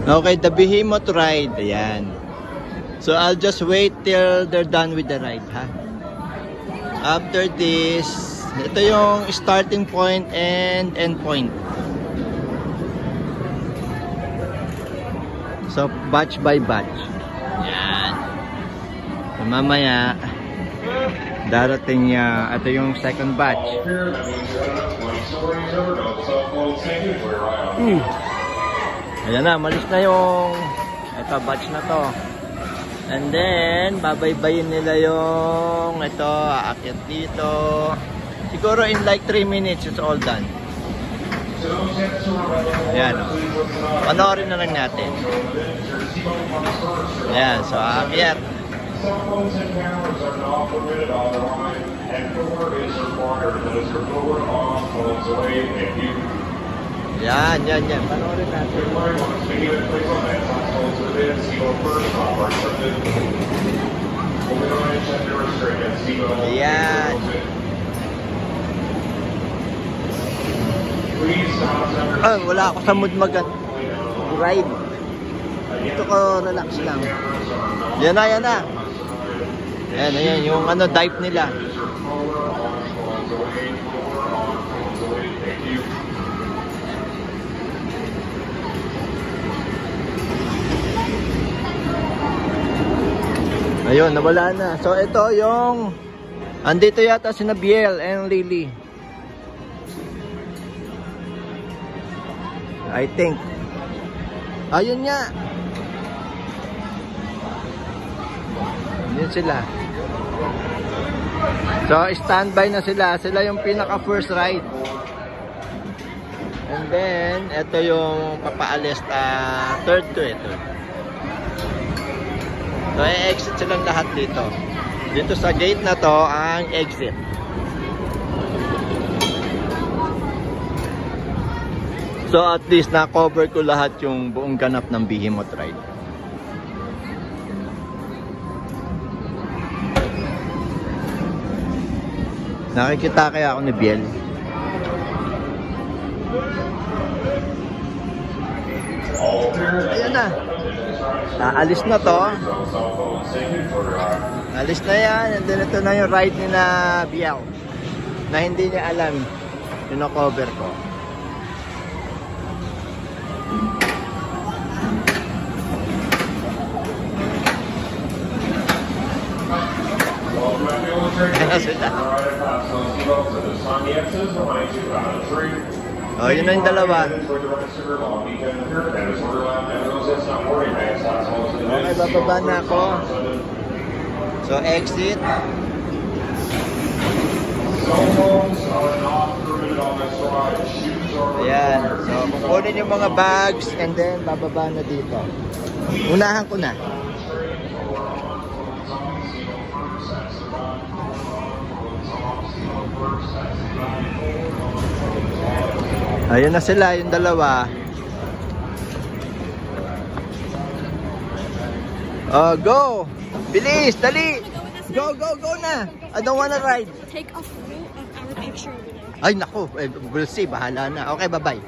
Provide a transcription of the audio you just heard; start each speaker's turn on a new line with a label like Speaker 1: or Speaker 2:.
Speaker 1: Okay, the Behemoth ride. Ayan. So, I'll just wait till they're done with the ride, ha? After this, ito yung starting point and end point. So, batch by batch. Ayan. So, mamaya, darating niya. Ito yung second batch. Ayan na, malis na yung ito, batch na to. And then, babaybayin nila yung ito, aakyat dito. Siguro in like 3 minutes, it's all done. Ayan. Panoorin na lang natin. Ayan, so aakyat. Yan, yan, yan. Panoorin natin. Ayan. Wala ako sa mood mag-ride. Dito ko relax lang. Yan na, yan na. Ayan, ayan. Yung ano, dive nila. Ayun, nawala na. So, ito yung andito yata si Nabiel and Lily. I think. Ayun nga. Yun sila. So, standby na sila. Sila yung pinaka first ride. And then, ito yung papaalis third ko ito. So, exit silang lahat dito. Dito sa gate na to, ang exit. So, at least na-cover ko lahat yung buong ganap ng Behemoth ride. Nakikita kaya ako ni Biel? Ayan na. Naalis na to. Alis na yan. And then ito na yung ride ni na Biel. Na hindi niya alam. Pino-cover ko. Oh, yun na yung dalawa. Okay, bababa na ako. So, exit. Ayan. So, kukunin yung mga bags and then bababa na dito. Unahan ko na. Ayun na sila, yung dalawa. Oh, go! Bilis, dali! Go, go, go na! I don't wanna ride.
Speaker 2: Take a photo of our picture over there.
Speaker 1: Ay, naku. We'll see. Bahala na. Okay, bye-bye.